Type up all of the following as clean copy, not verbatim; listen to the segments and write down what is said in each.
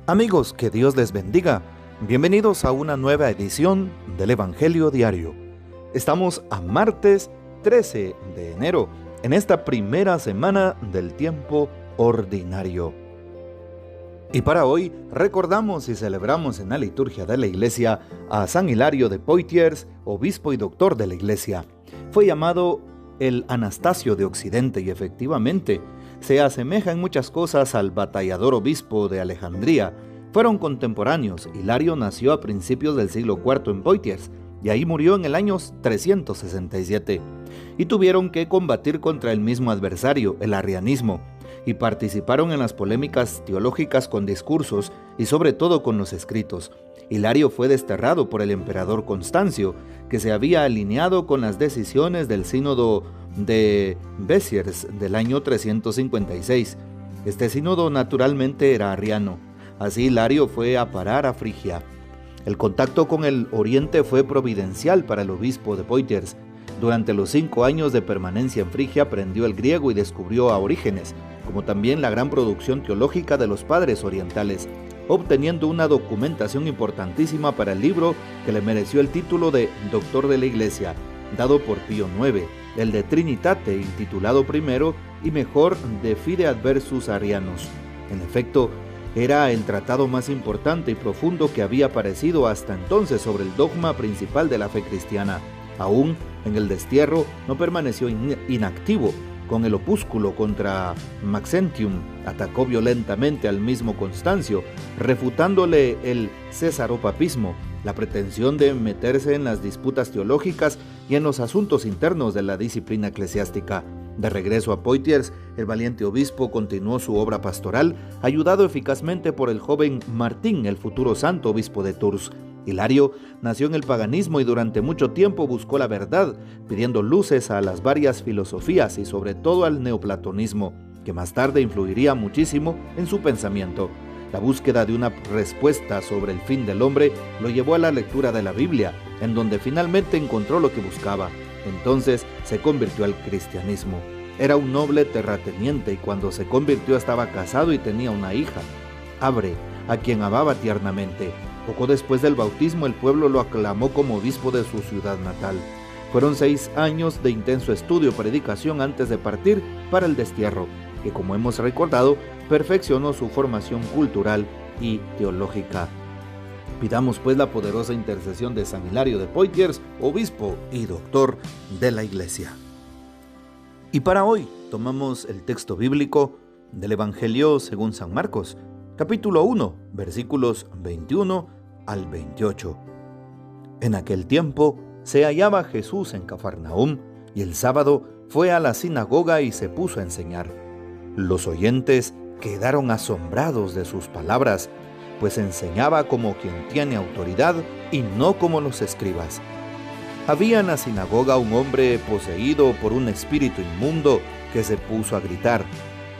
Amigos, que Dios les bendiga. Bienvenidos a una nueva edición del Evangelio Diario. Estamos a martes 13 de enero, en esta primera semana del tiempo ordinario. Y para hoy recordamos y celebramos en la liturgia de la Iglesia a San Hilario de Poitiers, obispo y doctor de la Iglesia. Fue llamado el Anastasio de Occidente y efectivamente se asemeja en muchas cosas al batallador obispo de Alejandría. Fueron contemporáneos. Hilario nació a principios del siglo IV en Poitiers y ahí murió en el año 367. Y tuvieron que combatir contra el mismo adversario, el arrianismo, y participaron en las polémicas teológicas con discursos y sobre todo con los escritos. Hilario fue desterrado por el emperador Constancio, que se había alineado con las decisiones del sínodo de Béziers del año 356. Este sínodo naturalmente era arriano. Así Hilario fue a parar a Frigia. El contacto con el oriente fue providencial para el obispo de Poitiers. Durante los 5 años de permanencia en Frigia aprendió el griego y descubrió a Orígenes, como también la gran producción teológica de los padres orientales, obteniendo una documentación importantísima para el libro que le mereció el título de Doctor de la Iglesia, dado por Pío IX, el de Trinitate, intitulado primero, y mejor de Fide Adversus Arianos. En efecto, era el tratado más importante y profundo que había aparecido hasta entonces sobre el dogma principal de la fe cristiana. Aún en el destierro no permaneció inactivo. Con el opúsculo contra Maxentium atacó violentamente al mismo Constancio, refutándole el cesaropapismo, la pretensión de meterse en las disputas teológicas y en los asuntos internos de la disciplina eclesiástica. De regreso a Poitiers, el valiente obispo continuó su obra pastoral, ayudado eficazmente por el joven Martín, el futuro santo obispo de Tours. Hilario nació en el paganismo y durante mucho tiempo buscó la verdad, pidiendo luces a las varias filosofías y sobre todo al neoplatonismo, que más tarde influiría muchísimo en su pensamiento. La búsqueda de una respuesta sobre el fin del hombre lo llevó a la lectura de la Biblia, en donde finalmente encontró lo que buscaba. Entonces se convirtió al cristianismo. Era un noble terrateniente y cuando se convirtió estaba casado y tenía una hija, Abre, a quien amaba tiernamente. Poco después del bautismo el pueblo lo aclamó como obispo de su ciudad natal. Fueron 6 años de intenso estudio y predicación antes de partir para el destierro, que como hemos recordado, perfeccionó su formación cultural y teológica. Pidamos pues la poderosa intercesión de San Hilario de Poitiers, obispo y doctor de la Iglesia. Y para hoy tomamos el texto bíblico del Evangelio según San Marcos, capítulo 1, versículos 21 al 28. En aquel tiempo se hallaba Jesús en Cafarnaúm y el sábado fue a la sinagoga y se puso a enseñar. Los oyentes quedaron asombrados de sus palabras, pues enseñaba como quien tiene autoridad y no como los escribas. Había en la sinagoga un hombre poseído por un espíritu inmundo que se puso a gritar: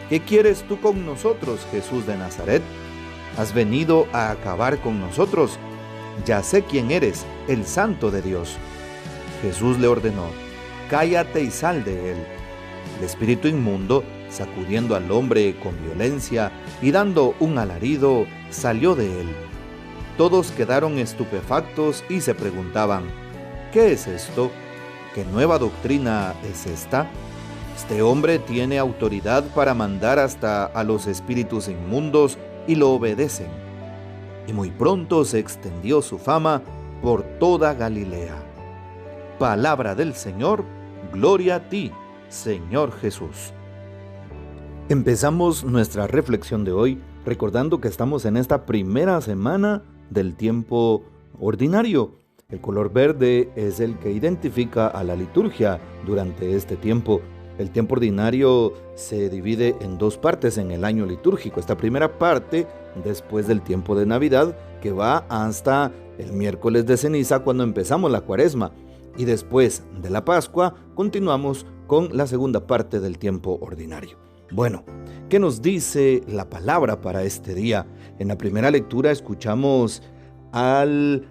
¿Qué quieres tú con nosotros, Jesús de Nazaret? ¿Has venido a acabar con nosotros? Ya sé quién eres, el Santo de Dios. Jesús le ordenó: cállate y sal de él. El espíritu inmundo, sacudiendo al hombre con violencia y dando un alarido, salió de él. Todos quedaron estupefactos y se preguntaban: ¿qué es esto? ¿Qué nueva doctrina es esta? Este hombre tiene autoridad para mandar hasta a los espíritus inmundos y lo obedecen. Y muy pronto se extendió su fama por toda Galilea. Palabra del Señor, gloria a ti, Señor Jesús. Empezamos nuestra reflexión de hoy recordando que estamos en esta primera semana del tiempo ordinario. El color verde es el que identifica a la liturgia durante este tiempo. El tiempo ordinario se divide en 2 partes en el año litúrgico. Esta primera parte, después del tiempo de Navidad, que va hasta el miércoles de ceniza cuando empezamos la Cuaresma. Y después de la Pascua, continuamos con la segunda parte del tiempo ordinario. Bueno, ¿qué nos dice la palabra para este día? En la primera lectura escuchamos al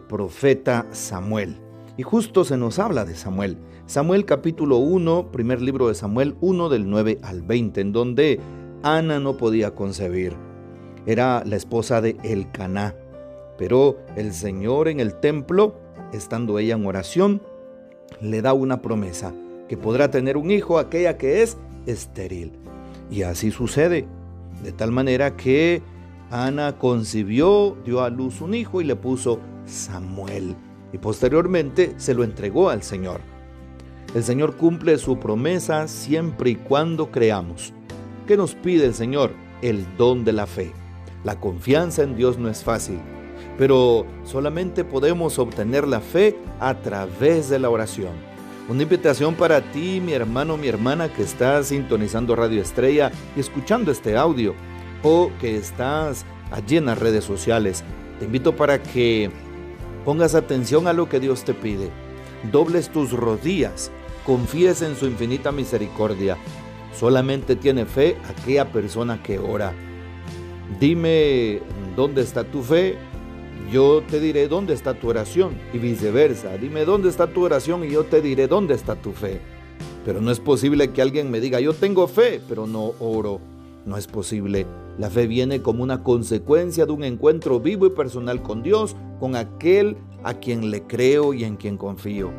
profeta Samuel. Y justo se nos habla de Samuel. Samuel capítulo 1, primer libro de Samuel 1 del 9 al 20, en donde Ana no podía concebir. Era la esposa de Elcaná. Pero el Señor en el templo, estando ella en oración, le da una promesa, que podrá tener un hijo aquella que es estéril. Y así sucede, de tal manera que Ana concibió, dio a luz un hijo y le puso Samuel. Y posteriormente se lo entregó al Señor. El Señor cumple su promesa siempre y cuando creamos. ¿Qué nos pide el Señor? El don de la fe. La confianza en Dios no es fácil, pero solamente podemos obtener la fe a través de la oración. Una invitación para ti, mi hermano, mi hermana, que estás sintonizando Radio Estrella y escuchando este audio, o que estás allí en las redes sociales. Te invito para que pongas atención a lo que Dios te pide. Dobles tus rodillas, confíes en su infinita misericordia. Solamente tiene fe aquella persona que ora. Dime dónde está tu fe, yo te diré dónde está tu oración, y viceversa. Dime dónde está tu oración y yo te diré dónde está tu fe. Pero no es posible que alguien me diga, yo tengo fe, pero no oro. No es posible. La fe viene como una consecuencia de un encuentro vivo y personal con Dios, con aquel a quien le creo y en quien confío.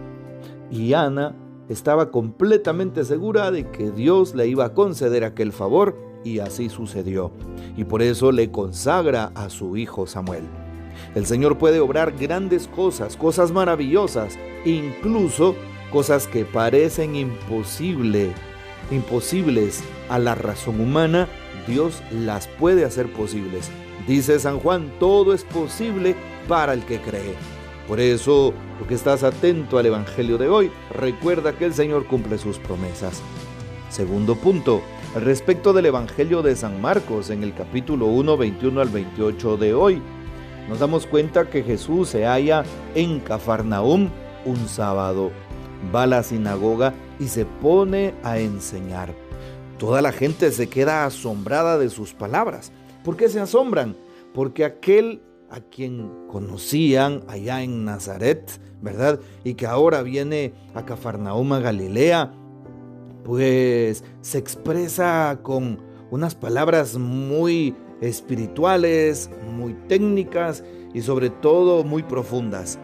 Y Ana estaba completamente segura de que Dios le iba a conceder aquel favor, y así sucedió. Y por eso le consagra a su hijo Samuel. El Señor puede obrar grandes cosas, cosas maravillosas, incluso cosas que parecen imposibles a la razón humana. Dios las puede hacer posibles. Dice San Juan, todo es posible para el que cree. Por eso, tú que estás atento al Evangelio de hoy, recuerda que el Señor cumple sus promesas. Segundo punto, respecto del Evangelio de San Marcos, en el capítulo 1, 21 al 28 de hoy, nos damos cuenta que Jesús se halla en Cafarnaúm un sábado. Va a la sinagoga y se pone a enseñar. Toda la gente se queda asombrada de sus palabras. ¿Por qué se asombran? Porque aquel a quien conocían allá en Nazaret, ¿verdad? Y que ahora viene a Cafarnaúm, a Galilea, pues se expresa con unas palabras muy espirituales, muy técnicas y sobre todo muy profundas.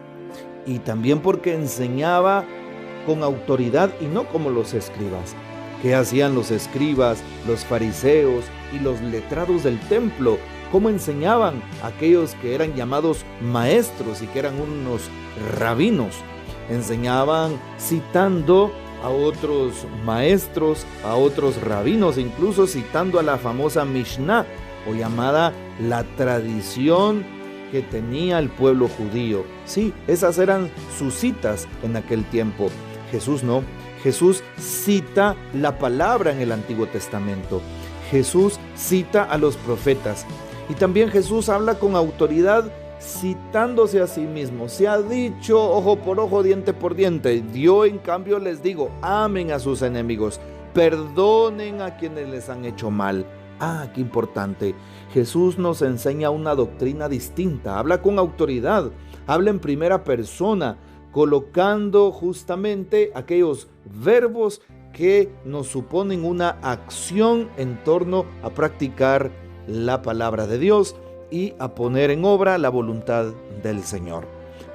Y también porque enseñaba con autoridad y no como los escribas. ¿Qué hacían los escribas, los fariseos y los letrados del templo? ¿Cómo enseñaban aquellos que eran llamados maestros y que eran unos rabinos? Enseñaban citando a otros maestros, a otros rabinos, incluso citando a la famosa Mishnah, o llamada la tradición que tenía el pueblo judío. Sí, esas eran sus citas en aquel tiempo. Jesús no. Jesús cita la palabra en el Antiguo Testamento. Jesús cita a los profetas. Y también Jesús habla con autoridad, citándose a sí mismo. Se ha dicho ojo por ojo, diente por diente. Yo en cambio les digo, amen a sus enemigos, perdonen a quienes les han hecho mal. Qué importante. Jesús nos enseña una doctrina distinta. Habla con autoridad, habla en primera persona, colocando justamente aquellos verbos que nos suponen una acción en torno a practicar la palabra de Dios y a poner en obra la voluntad del Señor.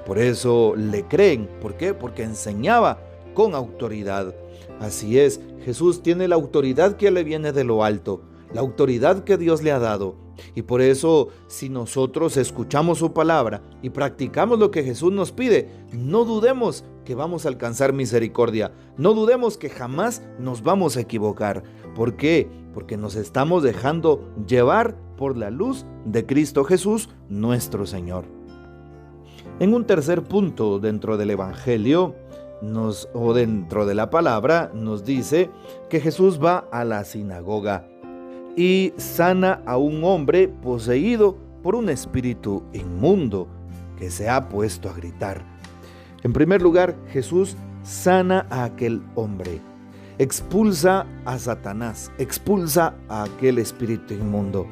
Por eso le creen. ¿Por qué? Porque enseñaba con autoridad. Así es, Jesús tiene la autoridad que le viene de lo alto, la autoridad que Dios le ha dado. Y por eso, si nosotros escuchamos su palabra y practicamos lo que Jesús nos pide, no dudemos que vamos a alcanzar misericordia. No dudemos que jamás nos vamos a equivocar. ¿Por qué? Porque nos estamos dejando llevar por la luz de Cristo Jesús, nuestro Señor. En un tercer punto dentro del Evangelio, o dentro de la palabra, nos dice que Jesús va a la sinagoga y sana a un hombre poseído por un espíritu inmundo que se ha puesto a gritar. En primer lugar, Jesús sana a aquel hombre, expulsa a Satanás, expulsa a aquel espíritu inmundo.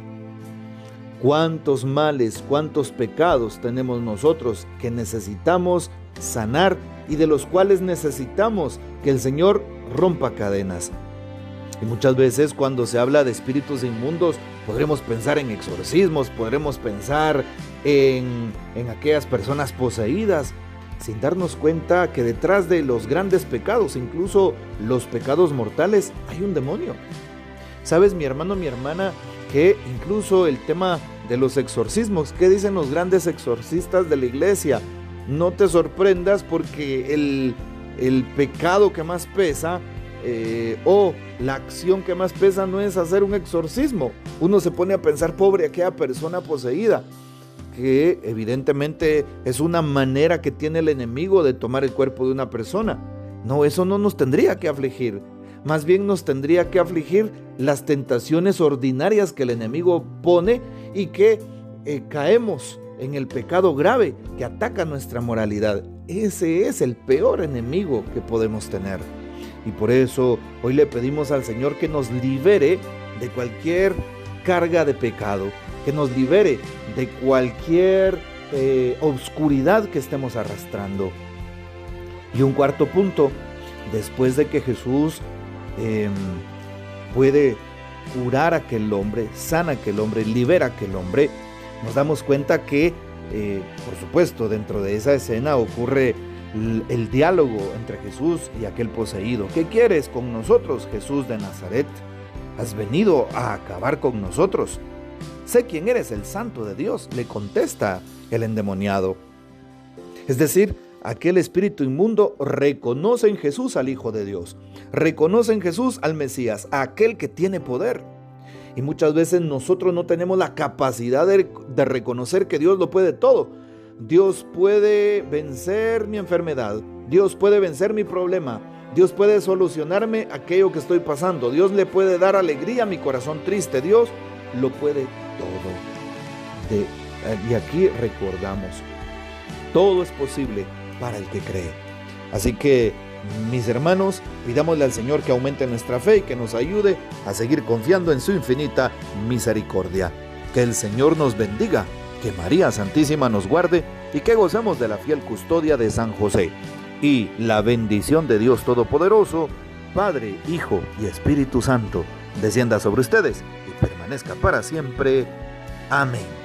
¿Cuántos males, cuántos pecados tenemos nosotros que necesitamos sanar y de los cuales necesitamos que el Señor rompa cadenas? Y muchas veces cuando se habla de espíritus inmundos, Podremos pensar en exorcismos, podremos pensar en aquellas personas poseídas, sin darnos cuenta que detrás de los grandes pecados, incluso los pecados mortales, hay un demonio. ¿Sabes, mi hermano, mi hermana, que incluso el tema de los exorcismos, qué dicen los grandes exorcistas de la iglesia? No te sorprendas porque el pecado que más pesa o la acción que más pesa no es hacer un exorcismo. Uno se pone a pensar, pobre aquella persona poseída, que evidentemente es una manera que tiene el enemigo de tomar el cuerpo de una persona. No, eso no nos tendría que afligir. Más bien nos tendría que afligir las tentaciones ordinarias que el enemigo pone y que caemos en el pecado grave que ataca nuestra moralidad. Ese es el peor enemigo que podemos tener. Y por eso hoy le pedimos al Señor que nos libere de cualquier carga de pecado, que nos libere de cualquier oscuridad que estemos arrastrando. Y un cuarto punto, después de que Jesús puede curar a aquel hombre, sana a aquel hombre, libera a aquel hombre, nos damos cuenta que, por supuesto, dentro de esa escena ocurre el diálogo entre Jesús y aquel poseído. ¿Qué quieres con nosotros, Jesús de Nazaret? ¿Has venido a acabar con nosotros? Sé quién eres, el Santo de Dios, le contesta el endemoniado. Es decir, aquel espíritu inmundo reconoce en Jesús al Hijo de Dios, reconoce en Jesús al Mesías, a aquel que tiene poder. Y muchas veces nosotros no tenemos la capacidad de reconocer que Dios lo puede todo. Dios puede vencer mi enfermedad, Dios puede vencer mi problema, Dios puede solucionarme aquello que estoy pasando, Dios le puede dar alegría a mi corazón triste, Dios lo puede todo. Y aquí recordamos, todo es posible para el que cree. Así que, mis hermanos, pidámosle al Señor que aumente nuestra fe y que nos ayude a seguir confiando en su infinita misericordia. Que el Señor nos bendiga, que María Santísima nos guarde y que gocemos de la fiel custodia de San José. Y la bendición de Dios Todopoderoso, Padre, Hijo y Espíritu Santo, descienda sobre ustedes y permanezca para siempre. Amén.